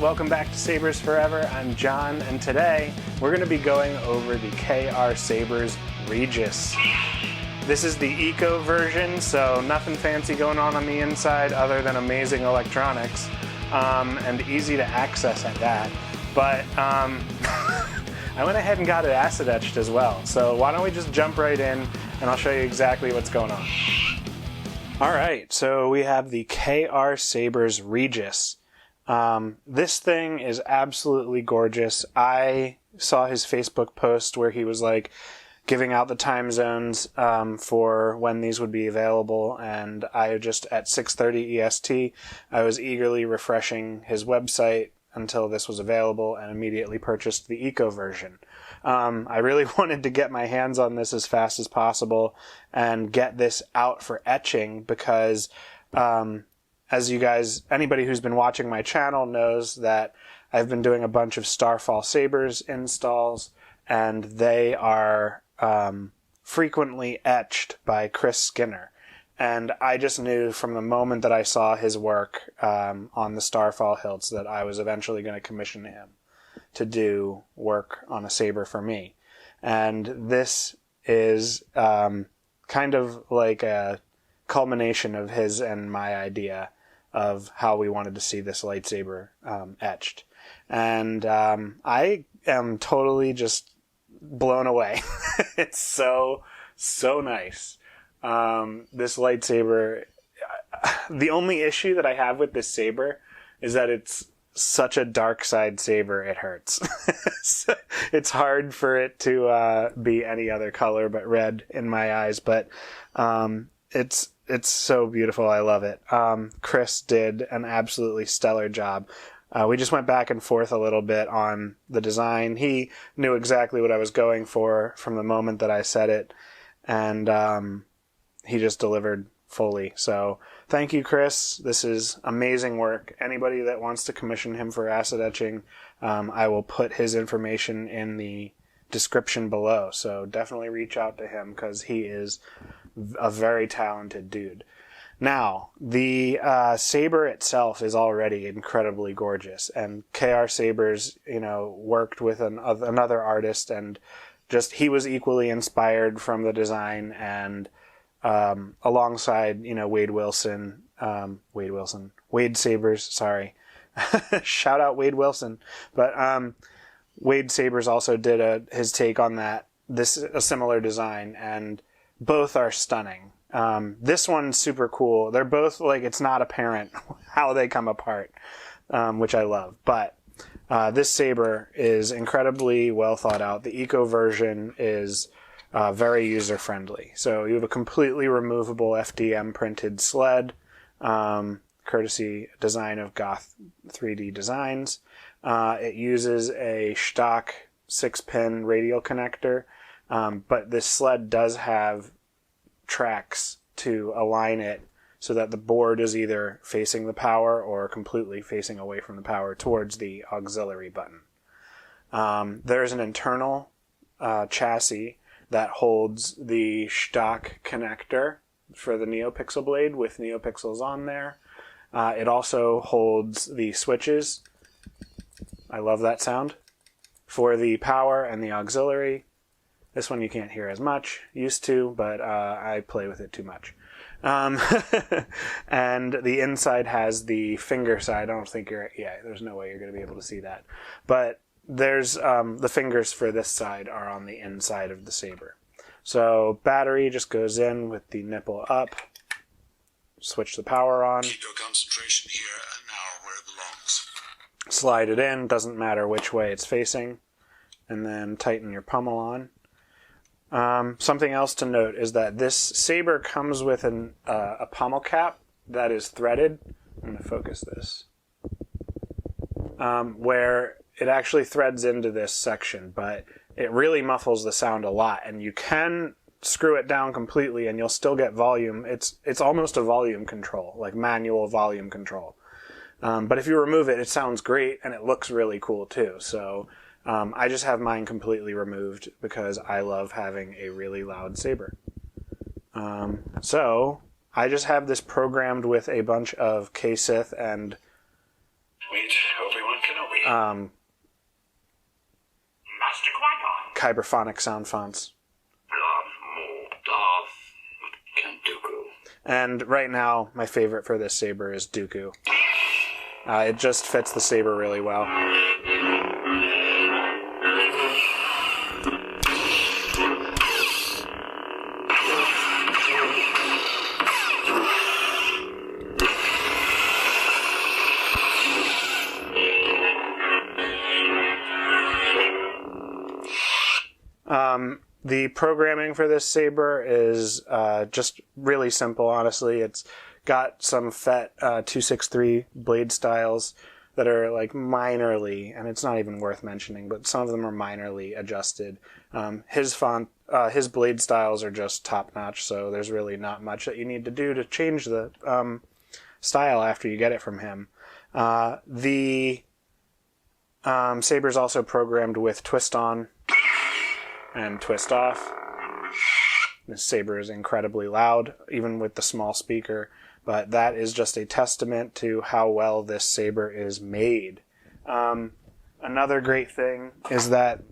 welcome back to Sabers Forever. I'm John, and today we're going to be going over the KRSabers Regiis. This is the eco version, so nothing fancy going on the inside other than amazing electronics, and easy to access at that. But I went ahead and got it acid etched as well, so why don't we just jump right in and I'll show you exactly what's going on. Alright, so we have the KRSabers Regiis. This thing is absolutely gorgeous. I saw his Facebook post where he was like giving out the time zones for when these would be available, and I just at 6:30 EST I was eagerly refreshing his website until this was available and immediately purchased the eco version. I really wanted to get my hands on this as fast as possible and get this out for etching because as you guys, anybody who's been watching my channel knows that I've been doing a bunch of Starfall Sabers installs, and they are frequently etched by Chris Skinner. And I just knew from the moment that I saw his work on the Starfall hilts that I was eventually going to commission him to do work on a saber for me. And this is kind of like a culmination of his and my idea of how we wanted to see this lightsaber etched. And I am totally just blown away. It's so nice. This lightsaber, the only issue that I have with this saber is that it's such a dark side saber, it hurts. It's hard for it to be any other color but red in my eyes, but it's so beautiful. I love it. Chris did an absolutely stellar job. We just went back and forth a little bit on the design. He knew exactly what I was going for from the moment that I said it, and he just delivered fully. So thank you, Chris. This is amazing work. Anybody that wants to commission him for acid etching, I will put his information in the description below. So definitely reach out to him because he is a very talented dude. Now, the saber itself is already incredibly gorgeous, and KRSabers, worked with another artist, and just he was equally inspired from the design, and alongside Wade Sabers, sorry, shout out Wade Wilson, but Wade Sabers also did his take on that. This is a similar design, and both are stunning. This one's super cool. They're both like, it's not apparent how they come apart, which I love. But this saber is incredibly well thought out. The eco version is very user friendly. So you have a completely removable FDM printed sled, courtesy design of Goth 3D Designs. It uses a stock 6-pin radial connector. But this sled does have tracks to align it so that the board is either facing the power or completely facing away from the power towards the auxiliary button. There's an internal chassis that holds the stock connector for the Neopixel blade with Neopixels on there. It also holds the switches. I love that sound. For the power and the auxiliary. This one you can't hear as much, used to, but I play with it too much. And the inside has the finger side. I don't think there's no way you're going to be able to see that. But there's the fingers for this side are on the inside of the saber. So battery just goes in with the nipple up. Switch the power on. Keep your concentration here and now where it belongs. Slide it in, doesn't matter which way it's facing. And then tighten your pommel on. Something else to note is that this saber comes with a pommel cap that is threaded. I'm going to focus this. Where it actually threads into this section, but it really muffles the sound a lot, and you can screw it down completely and you'll still get volume. It's almost a volume control, like manual volume control. But if you remove it, it sounds great and it looks really cool too. So I just have mine completely removed because I love having a really loud saber. So I just have this programmed with a bunch of K-Sith and... Wait, Obi-Wan Kenobi. Master Qui-Gon. Kyberphonic sound fonts. And right now, my favorite for this saber is Dooku. It just fits the saber really well. The programming for this saber is just really simple, honestly. It's got some FET 263 blade styles that are like minorly, and it's not even worth mentioning, but some of them are minorly adjusted. His blade styles are just top-notch, so there's really not much that you need to do to change the style after you get it from him. The saber's also programmed with twist on and twist off. This saber is incredibly loud, even with the small speaker, but that is just a testament to how well this saber is made. Another great thing is that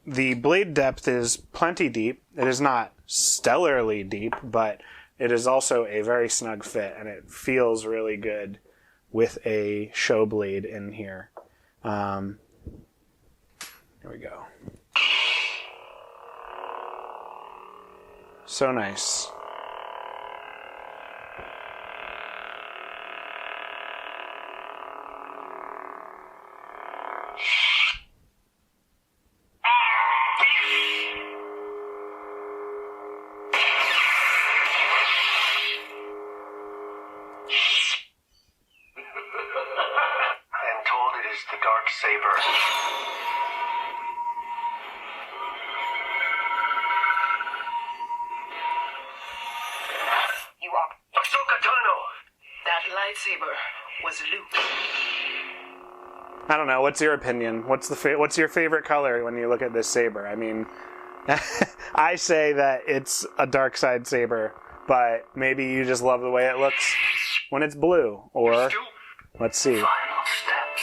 the blade depth is plenty deep. It is not stellarly deep, but it is also a very snug fit, and it feels really good with a show blade in here. Here we go. So nice. I'm told it is the Dark Saber. Lightsaber was Luke. I don't know. What's your opinion? What's your favorite color when you look at this saber? I mean, I say that it's a dark side saber, but maybe you just love the way it looks when it's blue, or let's see,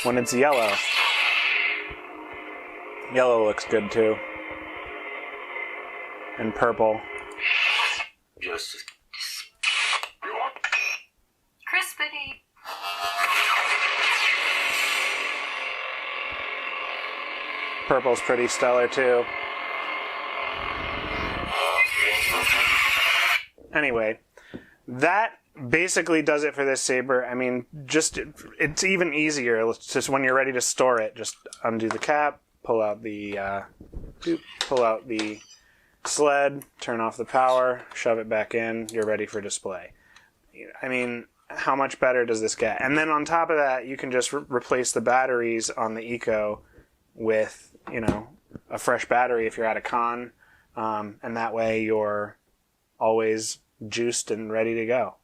when it's yellow. Yellow looks good too, and purple. Just crispity. Purple's pretty stellar too. Anyway, that basically does it for this saber. I mean, it's even easier. It's just when you're ready to store it, just undo the cap, pull out the sled, turn off the power, shove it back in. You're ready for display. I mean, how much better does this get? And then on top of that, you can just replace the batteries on the Eco with, a fresh battery if you're at a con, and that way you're always juiced and ready to go.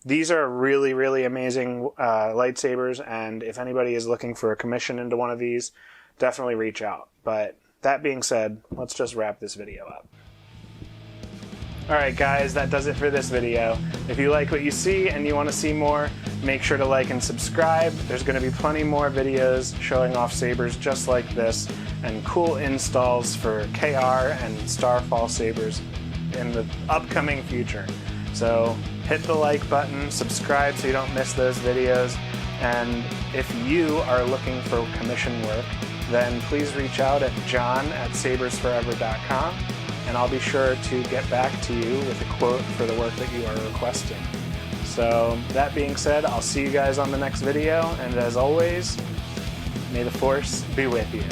These are really, really amazing lightsabers, and if anybody is looking for a commission into one of these, definitely reach out. But that being said, let's just wrap this video up. Alright guys, that does it for this video. If you like what you see and you want to see more, make sure to like and subscribe. There's going to be plenty more videos showing off sabers just like this, and cool installs for KR and Starfall sabers in the upcoming future. So hit the like button, subscribe so you don't miss those videos, and if you are looking for commission work, then please reach out at john@sabersforever.com, and I'll be sure to get back to you with a quote for the work that you are requesting. So that being said, I'll see you guys on the next video, and as always, may the Force be with you.